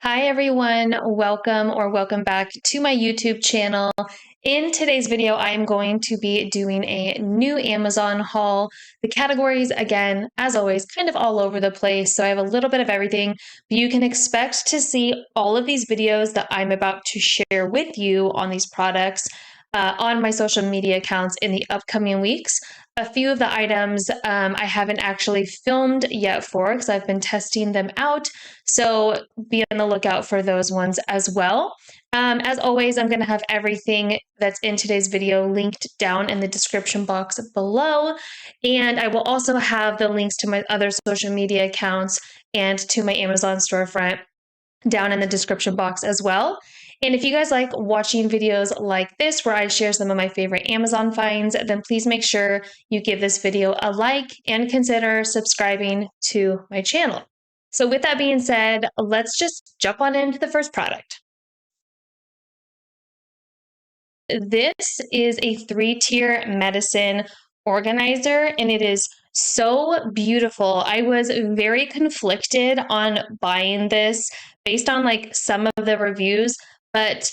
Hi everyone, welcome back to my YouTube channel. In today's video, I am going to be doing a new Amazon haul. The categories, again, as always, kind of all over the place, so I have a little bit of everything, but you can expect to see all of these videos that I'm about to share with you on these products on my social media accounts in the upcoming weeks. A few of the items I haven't actually filmed yet for because I've been testing them out. So be on the lookout for those ones as well. As always, I'm going to have everything that's in today's video linked down in the description box below. And I will also have the links to my other social media accounts and to my Amazon storefront down in the description box as well. And if you guys like watching videos like this, where I share some of my favorite Amazon finds, then please make sure you give this video a like and consider subscribing to my channel. So with that being said, let's just jump on into the first product. This is a 3-tier medicine organizer, and it is so beautiful. I was very conflicted on buying this based on like some of the reviews, but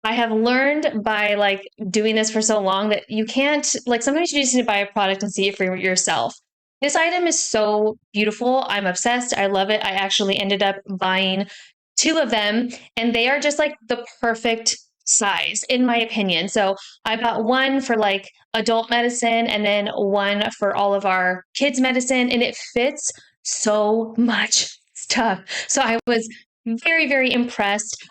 I have learned by doing this for so long that you can't, sometimes you just need to buy a product and see it for yourself. This item is so beautiful. I'm obsessed. I love it. I actually ended up buying 2 of them, and they are just like the perfect size, in my opinion. So I bought one for like adult medicine and then one for all of our kids' medicine, and it fits so much stuff. So I was very, very impressed.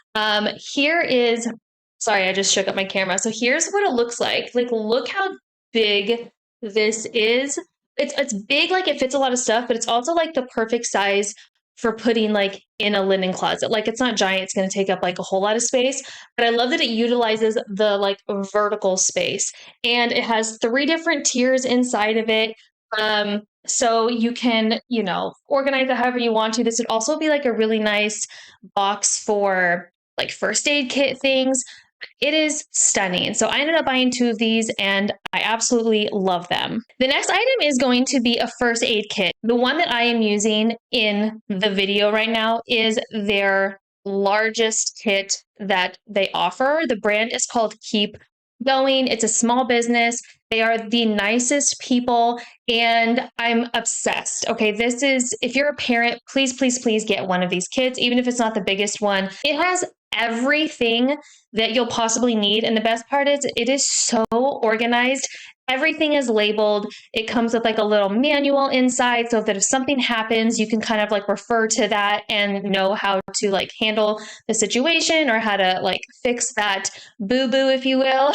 Here is, sorry, I just shook up my camera. So here's what it looks like. Like, look how big this is. It's big, like it fits a lot of stuff, but it's also like the perfect size for putting like in a linen closet. Like, it's not giant, it's going to take up like a whole lot of space, but I love that it utilizes the like vertical space, and it has 3 different tiers inside of it. So you can, organize it however you want to. This would also be like a really nice box for like first aid kit things. It is stunning. So I ended up buying 2 of these and I absolutely love them. The next item is going to be a first aid kit. The one that I am using in the video right now is their largest kit that they offer. The brand is called Keep Going. It's a small business. They are the nicest people and I'm obsessed. Okay, this is, if you're a parent, please, please, please get one of these kits, even if it's not the biggest one. It has everything that you'll possibly need. And the best part is it is so organized. Everything is labeled. It comes with like a little manual inside so that if something happens, you can kind of like refer to that and know how to like handle the situation or how to like fix that boo-boo, if you will.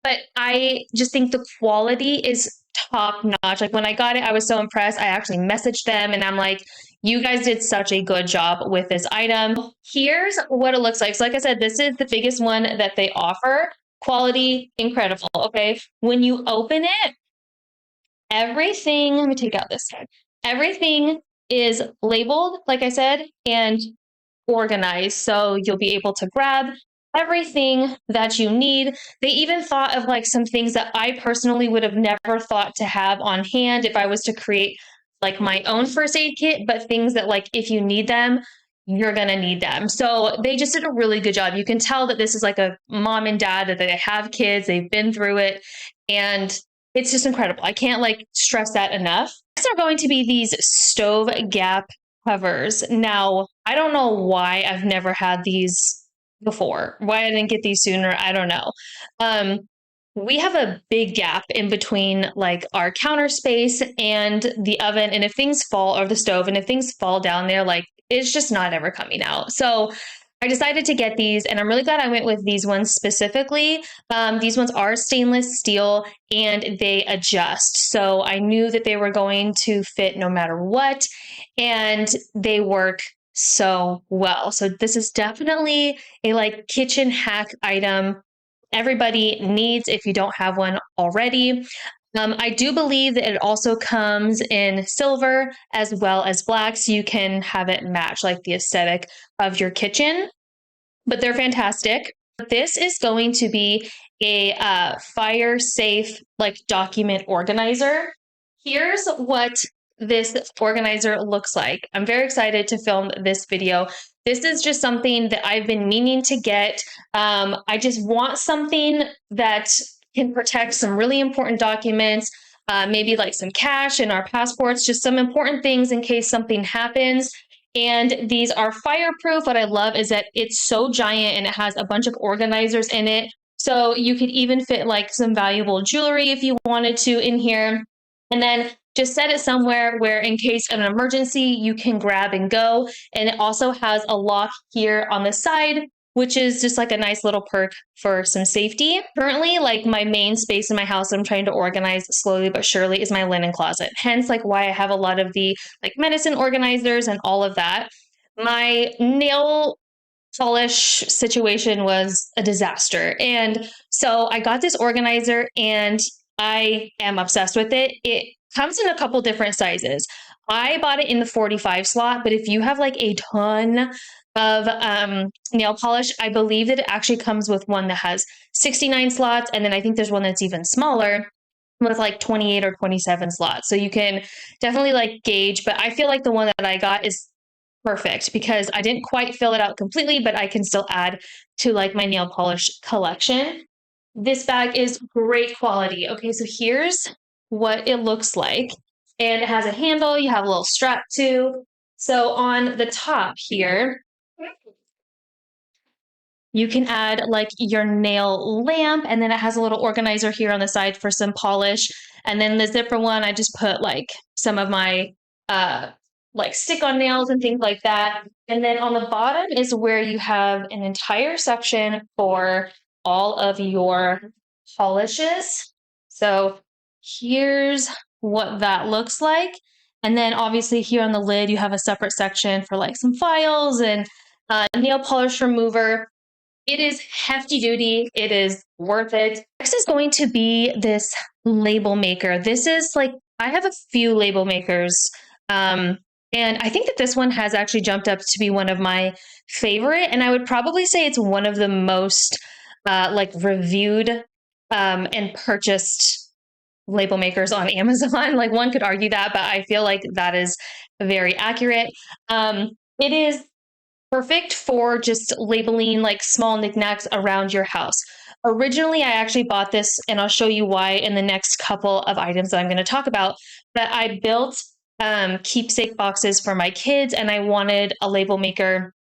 But I just think the quality is top notch. Like, when I got it, I was so impressed. I actually messaged them and I'm like, you guys did such a good job with this item. Here's what it looks like. So like I said, this is the biggest one that they offer. Quality, incredible. Okay. When you open it, everything, let me take out this tag. Everything is labeled, like I said, and organized. So you'll be able to grab everything that you need. They even thought of like some things that I personally would have never thought to have on hand if I was to create like my own first aid kit, but things that like if you need them, you're going to need them. So they just did a really good job. You can tell that this is like a mom and dad, that they have kids, they've been through it, and it's just incredible. I can't like stress that enough. Next are going to be these stove gap covers. Now, I don't know why I've never had these before, why I didn't get these sooner. I don't know. We have a big gap in between like our counter space and the oven. And if things fall, or the stove, and if things fall down there, like it's just not ever coming out. So I decided to get these, and I'm really glad I went with these ones specifically. These ones are stainless steel and they adjust. So I knew that they were going to fit no matter what, and they work so well. So this is definitely a like kitchen hack item everybody needs if you don't have one already. I do believe that it also comes in silver as well as black, so you can have it match like the aesthetic of your kitchen, but they're fantastic. This is going to be a fire safe like document organizer. Here's what this organizer looks like. I'm very excited to film this video. this is just something that I've been meaning to get. I just want something that can protect some really important documents, maybe like some cash and our passports, just some important things in case something happens. And these are fireproof. What I love is that it's so giant and it has a bunch of organizers in it. So you could even fit like some valuable jewelry if you wanted to in here. And then just set it somewhere where in case of an emergency, you can grab and go. And it also has a lock here on the side, which is just like a nice little perk for some safety. Currently, like my main space in my house I'm trying to organize slowly but surely is my linen closet. Hence like why I have a lot of the like medicine organizers and all of that. My nail polish situation was a disaster. And so I got this organizer and I am obsessed with it. It comes in a couple different sizes. I bought it in the 45 slot, but if you have like a ton of nail polish, I believe that it actually comes with one that has 69 slots. And then I think there's one that's even smaller with like 28 or 27 slots. So you can definitely like gauge, but I feel like the one that I got is perfect because I didn't quite fill it out completely, but I can still add to like my nail polish collection. This bag is great quality. Okay, so here's what it looks like. And it has a handle, you have a little strap too. So on the top here, you can add like your nail lamp, and then it has a little organizer here on the side for some polish. And then the zipper one, I just put like some of my like stick on nails and things like that. And then on the bottom is where you have an entire section for all of your polishes. So here's what that looks like. And then obviously here on the lid, you have a separate section for like some files and nail polish remover. It is hefty duty. It is worth it. Next is going to be this label maker. This is like, I have a few label makers. And I think that this one has actually jumped up to be one of my favorite. And I would probably say it's one of the most like reviewed and purchased label makers on Amazon. Like one could argue that, but I feel like that is very accurate. It is perfect for just labeling like small knickknacks around your house. Originally, I actually bought this, and I'll show you why in the next couple of items that I'm going to talk about. But I built keepsake boxes for my kids, and I wanted a label maker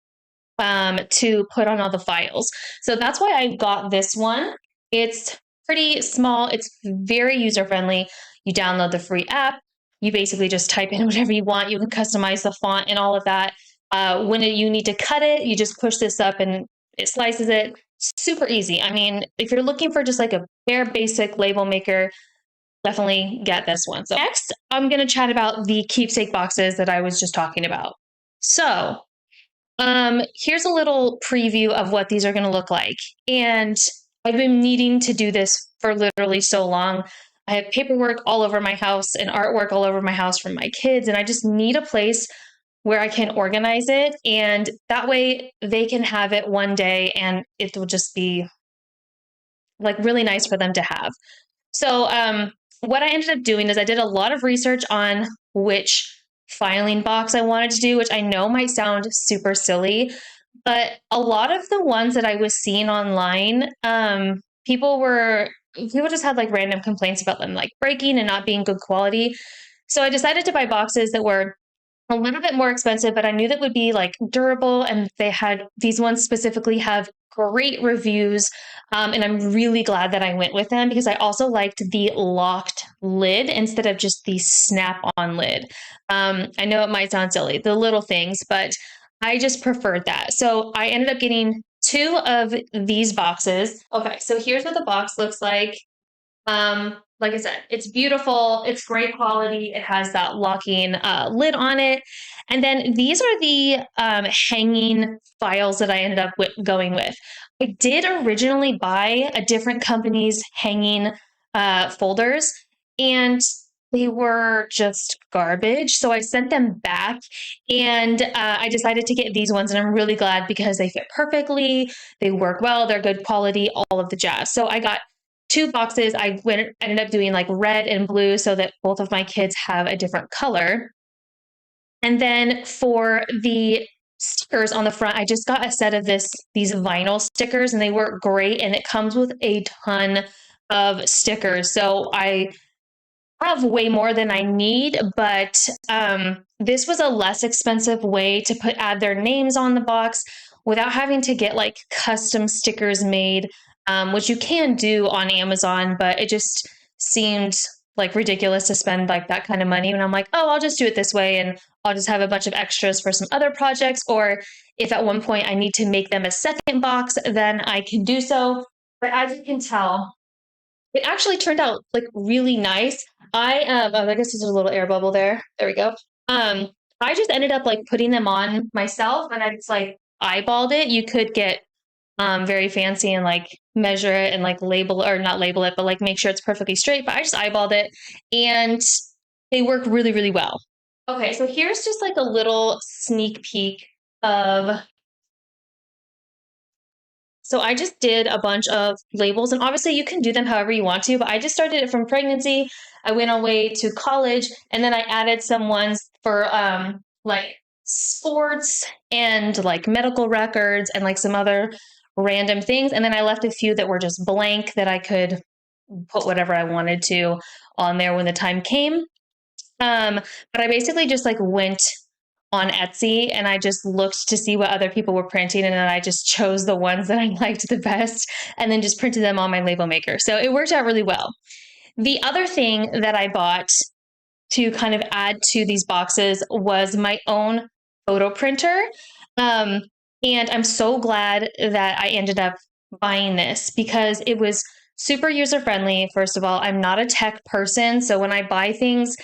to put on all the files. So that's why I got this one. It's pretty small. It's very user friendly. You download the free app. You basically just type in whatever you want. You can customize the font and all of that. When you need to cut it, you just push this up and it slices it. Super easy. I mean, if you're looking for just like a bare basic label maker, definitely get this one. So next, I'm going to chat about the keepsake boxes that I was just talking about. So here's a little preview of what these are going to look like. And I've been needing to do this for literally so long. I have paperwork all over my house and artwork all over my house from my kids, and I just need a place where I can organize it. And that way they can have it one day and it will just be like really nice for them to have. So what I ended up doing is I did a lot of research on which filing box I wanted to do, which I know might sound super silly, but a lot of the ones that I was seeing online, people just had like random complaints about them like breaking and not being good quality. So I decided to buy boxes that were a little bit more expensive, but I knew that would be like durable, and these ones specifically have great reviews. And I'm really glad that I went with them because I also liked the locked lid instead of just the snap-on lid. I know it might sound silly, the little things, but I just preferred that. So I ended up getting 2 of these boxes. Okay, so here's what the box looks like. Like I said, it's beautiful. It's great quality. It has that locking lid on it. And then these are the hanging files that I ended up going with. I did originally buy a different company's hanging folders, and they were just garbage. So I sent them back, and I decided to get these ones. And I'm really glad because they fit perfectly. They work well. They're good quality, all of the jazz. So I got 2 boxes. Ended up doing like red and blue so that both of my kids have a different color. And then for the stickers on the front. I just got a set of these vinyl stickers and they work great. And it comes with a ton of stickers. So I have way more than I need, but this was a less expensive way to add their names on the box without having to get like custom stickers made, which you can do on Amazon, but it just seemed like ridiculous to spend like that kind of money. And I'm like, oh, I'll just do it this way and I'll just have a bunch of extras for some other projects. Or if at one point I need to make them a second box, then I can do so. But as you can tell, it actually turned out like really nice. I guess there's a little air bubble there. There we go. Um, I just ended up like putting them on myself and I just like eyeballed it. You could get very fancy and like measure it and like label or not label it, but like make sure it's perfectly straight. But I just eyeballed it and they work really, really well. Okay, so here's just like a little sneak peek of so I just did a bunch of labels, and obviously you can do them however you want to, but I just started it from pregnancy. I went away to college, and then I added some ones for like sports and like medical records and like some other random things. And then I left a few that were just blank that I could put whatever I wanted to on there when the time came. But I basically just like went on Etsy and I just looked to see what other people were printing and then I just chose the ones that I liked the best and then just printed them on my label maker. So it worked out really well. The other thing that I bought to kind of add to these boxes was my own photo printer. Um, and I'm so glad that I ended up buying this because it was super user friendly. First of all, I'm not a tech person. So when I buy things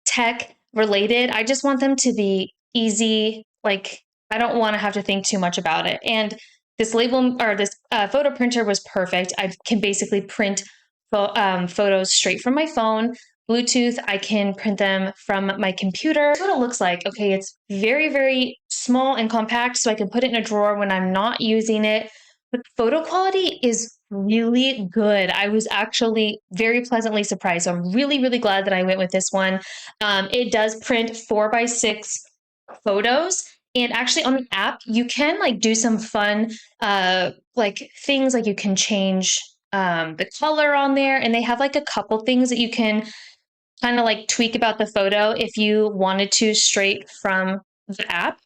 tech related, I just want them to be easy. Like, I don't want to have to think too much about it. And this label or this photo printer was perfect. I can basically print photos straight from my phone. Bluetooth, I can print them from my computer. That's what it looks like. Okay, it's very, very small and compact, so I can put it in a drawer when I'm not using it. But photo quality is really good. I was actually very pleasantly surprised. So I'm really, really glad that I went with this one. It does print 4x6 photos. And actually on the app, you can like do some fun like things like you can change the color on there. And they have like a couple things that you can kind of like tweak about the photo if you wanted to straight from the app.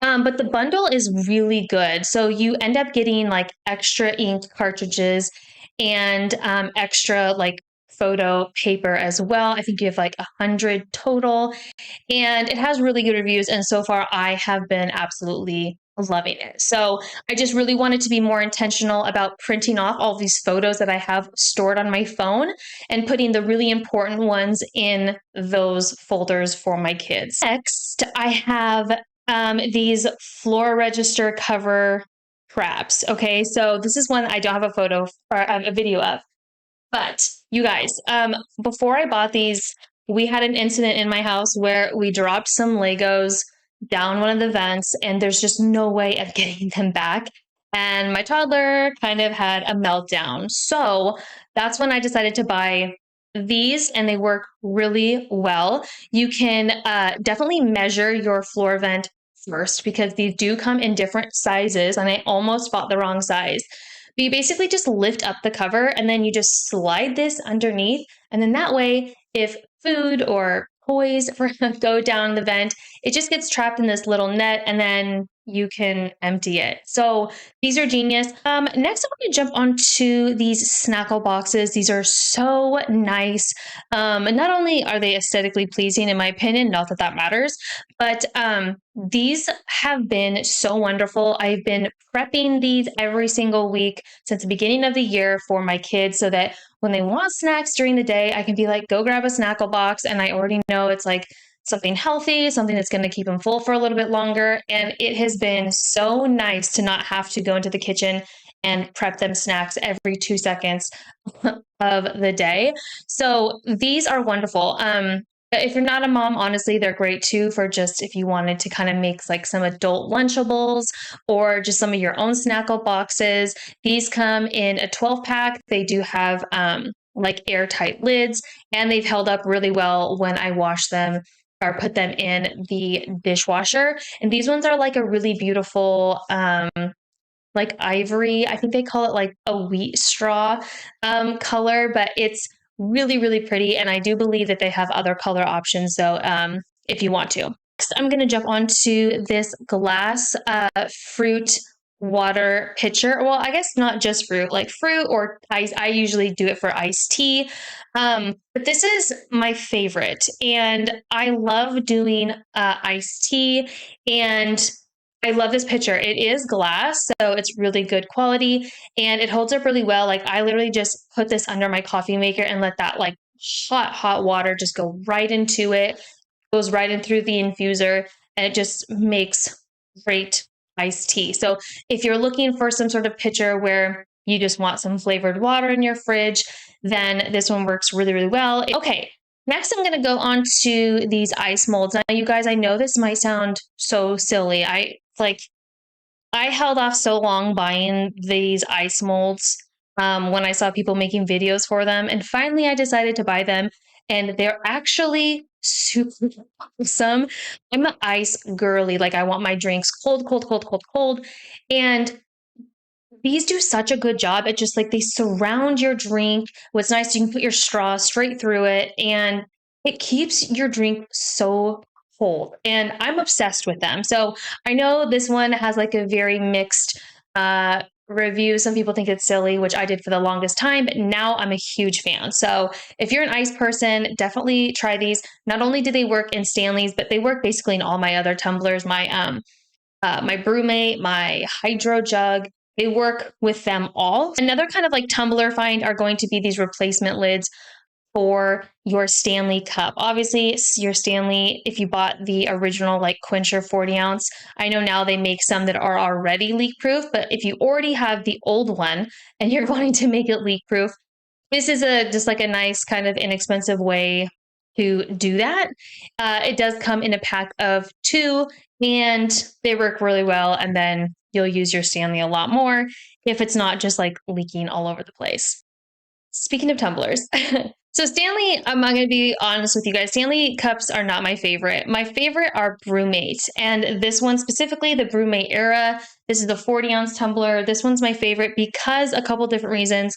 But the bundle is really good. So you end up getting like extra ink cartridges and extra like photo paper as well. I think you have like 100 total and it has really good reviews. And so far I have been absolutely loving it. So I just really wanted to be more intentional about printing off all these photos that I have stored on my phone and putting the really important ones in those folders for my kids. Next, I have these floor register cover traps. Okay, so this is one I don't have a photo or a video of. But you guys, before I bought these, we had an incident in my house where we dropped some Legos down one of the vents, and there's just no way of getting them back. And my toddler kind of had a meltdown. So that's when I decided to buy these, and they work really well. You can definitely measure your floor vent first because these do come in different sizes, and I almost bought the wrong size. But you basically just lift up the cover and then you just slide this underneath. And then that way, if food or toys go down the vent, it just gets trapped in this little net and then you can empty it. So these are genius. Next, I want to jump onto these Snackle boxes. These are so nice. Not only are they aesthetically pleasing, in my opinion, not that that matters, but these have been so wonderful. I've been prepping these every single week since the beginning of the year for my kids so that when they want snacks during the day, I can be like, go grab a Snackle box. And I already know it's like something healthy, something that's going to keep them full for a little bit longer. And it has been so nice to not have to go into the kitchen and prep them snacks every 2 seconds of the day. So these are wonderful. If you're not a mom, honestly, they're great too for just if you wanted to kind of make like some adult Lunchables or just some of your own Snackle boxes. These come in a 12 pack. They do have like airtight lids and they've held up really well when I wash them or put them in the dishwasher. And these ones are like a really beautiful, like ivory. I think they call it like a wheat straw color, but it's really, really pretty. And I do believe that they have other color options. So if you want to. Next, I'm going to jump onto this glass fruit water pitcher. Well, I guess not just fruit, like fruit or ice. I usually do it for iced tea. But this is my favorite. And I love doing iced tea. And I love this pitcher. It is glass, so it's really good quality and it holds up really well. Like I literally just put this under my coffee maker and let that like hot water just go right into it. Goes right in through the infuser and it just makes great iced tea. So if you're looking for some sort of pitcher where you just want some flavored water in your fridge, then this one works really, really well. Okay. Next, I'm going to go on to these ice molds. Now, you guys, I know this might sound so silly. I held off so long buying these ice molds when I saw people making videos for them. And finally, I decided to buy them. And they're actually super awesome. I'm an ice girly. Like, I want my drinks cold, cold, cold, cold, cold. And these do such a good job at just like they surround your drink. What's nice, you can put your straw straight through it and it keeps your drink so cold. And I'm obsessed with them. So I know this one has like a very mixed review. Some people think it's silly, which I did for the longest time, but now I'm a huge fan. So if you're an ice person, definitely try these. Not only do they work in Stanley's, but they work basically in all my other tumblers, my Brewmate, my Hydro Jug. They work with them all. Another kind of like tumbler find are going to be these replacement lids for your Stanley cup. Obviously, your Stanley, if you bought the original like Quencher 40 ounce, I know now they make some that are already leak proof, but if you already have the old one and you're wanting to make it leak proof, this is just like a nice kind of inexpensive way to do that. It does come in a pack of 2 and they work really well. And then you'll use your Stanley a lot more if it's not just like leaking all over the place. Speaking of tumblers, so Stanley, I'm not going to be honest with you guys. Stanley cups are not my favorite. My favorite are Brewmate. And this one specifically, the Brewmate era, this is the 40 ounce tumbler. This one's my favorite because a couple different reasons.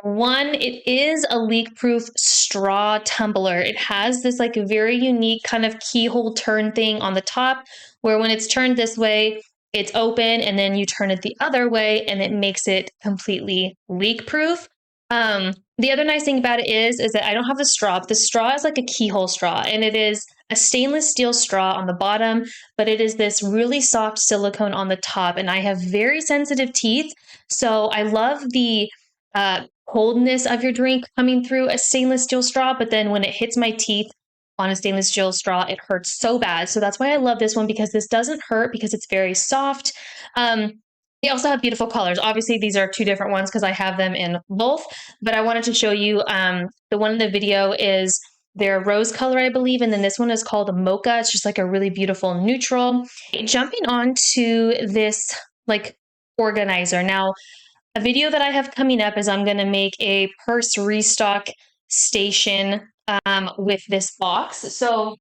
One, it is a leak-proof straw tumbler. It has this like very unique kind of keyhole turn thing on the top where when it's turned this way, it's open and then you turn it the other way and it makes it completely leak-proof. The other nice thing about it is that I don't have the straw, but the straw is like a keyhole straw and it is a stainless steel straw on the bottom, but it is this really soft silicone on the top. And I have very sensitive teeth. So I love the coldness of your drink coming through a stainless steel straw, but then when it hits my teeth on a stainless steel straw, it hurts so bad. So that's why I love this one because this doesn't hurt because it's very soft. They also have beautiful colors. Obviously, these are 2 different ones because I have them in both, but I wanted to show you the one in the video is their rose color, I believe, and then this one is called mocha. It's just like a really beautiful neutral. Jumping on to this like organizer. Now, a video that I have coming up is I'm going to make a purse restock station with this box. So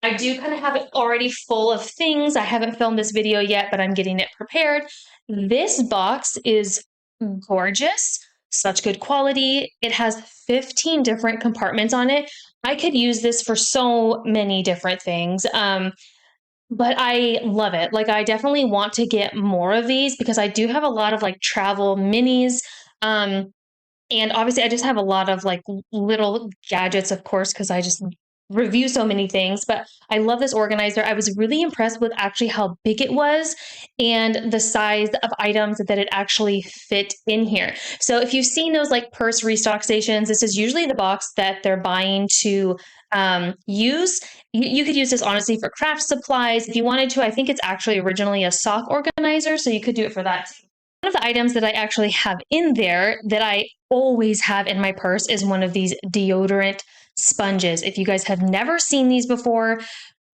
I do kind of have it already full of things. I haven't filmed this video yet, but I'm getting it prepared. This box is gorgeous, such good quality. It has 15 different compartments on it. I could use this for so many different things. But I love it. Like, I definitely want to get more of these because I do have a lot of like travel minis. And obviously, I just have a lot of like little gadgets, of course, because I just review so many things. But I love this organizer. I was really impressed with actually how big it was and the size of items that it actually fit in here. So if you've seen those like purse restock stations, this is usually the box that they're buying to use. You could use this honestly for craft supplies if you wanted to. I think it's actually originally a sock organizer, so you could do it for that. One of the items that I actually have in there that I always have in my purse is one of these deodorant sponges. If you guys have never seen these before,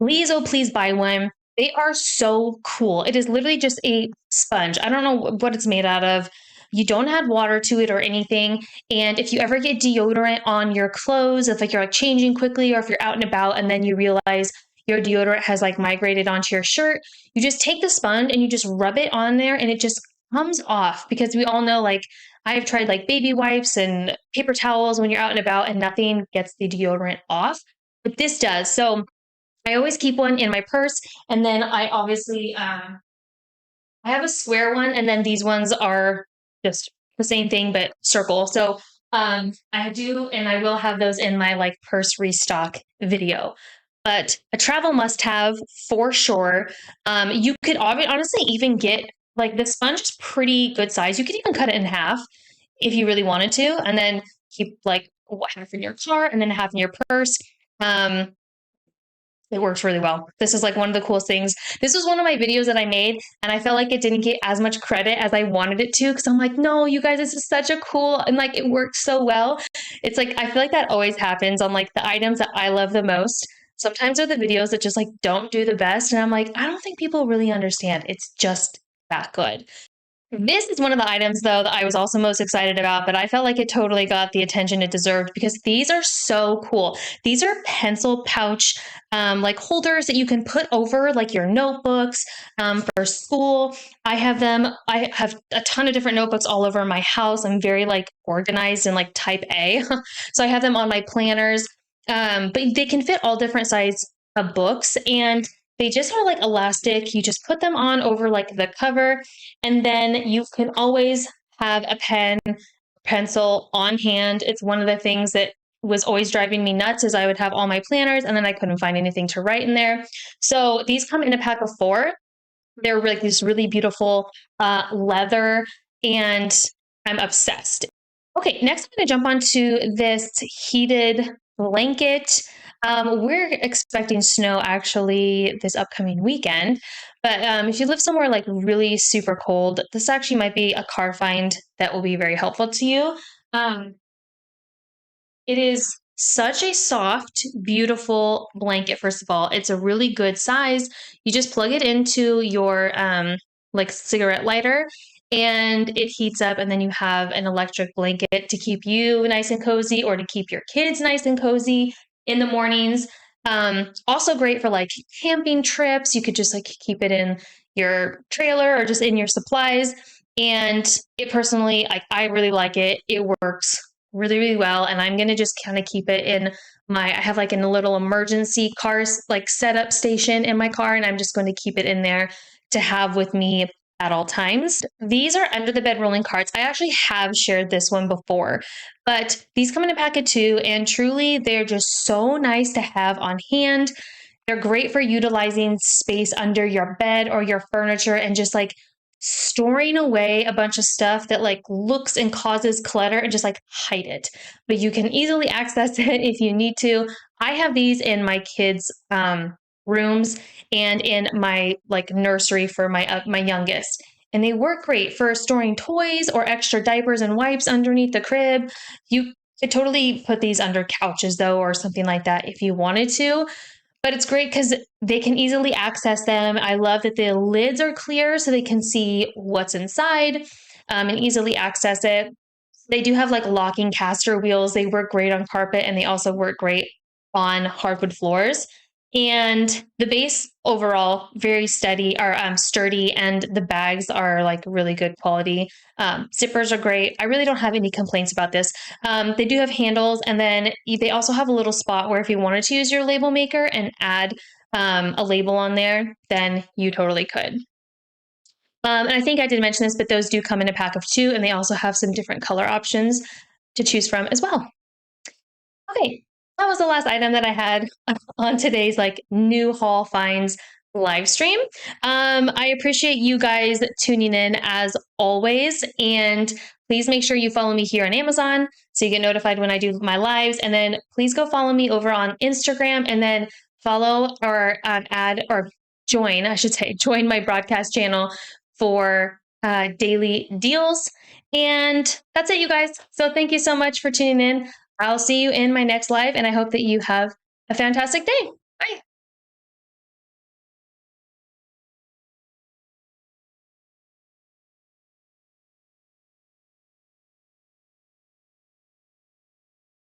please, oh, please buy one. They are so cool. It is literally just a sponge. I don't know what it's made out of, You don't add water to it or anything. And if you ever get deodorant on your clothes, if like you're like changing quickly or if you're out and about and then you realize your deodorant has like migrated onto your shirt, you just take the sponge and you just rub it on there and it just comes off, because we all know, like, I've tried like baby wipes and paper towels when you're out and about and nothing gets the deodorant off, but this does. So I always keep one in my purse, and then I obviously I have a square one, and then these ones are just the same thing but circle. So I do, and I will have those in my like purse restock video. But a travel must have for sure. You could honestly even get, like, the sponge is pretty good size. You could even cut it in half if you really wanted to, and then keep like half in your car and then half in your purse. Um, it works really well. This is like one of the coolest things. This was one of my videos that I made, and I felt like it didn't get as much credit as I wanted it to, because I'm like, no, you guys, this is such a cool, and like it worked so well. It's like, I feel like that always happens on like the items that I love the most. Sometimes are the videos that just like don't do the best, and I'm like, I don't think people really understand. It's just that good. This is one of the items, though, that I was also most excited about, but I felt like it totally got the attention it deserved because these are so cool. These are pencil pouch like holders that you can put over like your notebooks for school. I have them. I have a ton of different notebooks all over my house. I'm very like organized and like type A. So I have them on my planners, but they can fit all different size of books, and they just are like elastic. You just put them on over like the cover, and then you can always have a pen, pencil on hand. It's one of the things that was always driving me nuts is I would have all my planners and then I couldn't find anything to write in there. So these come in a pack of 4. They're like this really beautiful leather, and I'm obsessed. Okay, next I'm going to jump onto this heated blanket. We're expecting snow actually this upcoming weekend, but if you live somewhere like really super cold, this actually might be a car find that will be very helpful to you. Um, it is such a soft, beautiful blanket. First of all, it's a really good size. You just plug it into your like cigarette lighter and it heats up, and then you have an electric blanket to keep you nice and cozy or to keep your kids nice and cozy in the mornings. Also great for like camping trips. You could just like keep it in your trailer or just in your supplies. And it personally, I really like it. It works really, really well. And I'm going to just kind of keep it in I have like a little emergency car like setup station in my car, and I'm just going to keep it in there to have with me at all times. These are under the bed rolling carts. I actually have shared this one before, but these come in a pack of 2, and truly they're just so nice to have on hand. They're great for utilizing space under your bed or your furniture and just like storing away a bunch of stuff that like looks and causes clutter, and just like hide it. But you can easily access it if you need to. I have these in my kids' rooms and in my like nursery for my youngest. And they work great for storing toys or extra diapers and wipes underneath the crib. You could totally put these under couches though, or something like that if you wanted to. But it's great because they can easily access them. I love that the lids are clear so they can see what's inside and easily access it. They do have like locking caster wheels. They work great on carpet, and they also work great on hardwood floors. And the base overall very steady or sturdy, and the bags are like really good quality. Zippers are great. I really don't have any complaints about this. They do have handles, and then they also have a little spot where if you wanted to use your label maker and add a label on there, then you totally could. And I think I did mention this, but those do come in a pack of 2, and they also have some different color options to choose from as well. Okay, that was the last item that I had on today's like new haul finds live stream. I appreciate you guys tuning in as always, and please make sure you follow me here on Amazon so you get notified when I do my lives. And then please go follow me over on Instagram, and then follow or add or join, I should say, join my broadcast channel for daily deals. And that's it, you guys. So thank you so much for tuning in. I'll see you in my next live, and I hope that you have a fantastic day. Bye.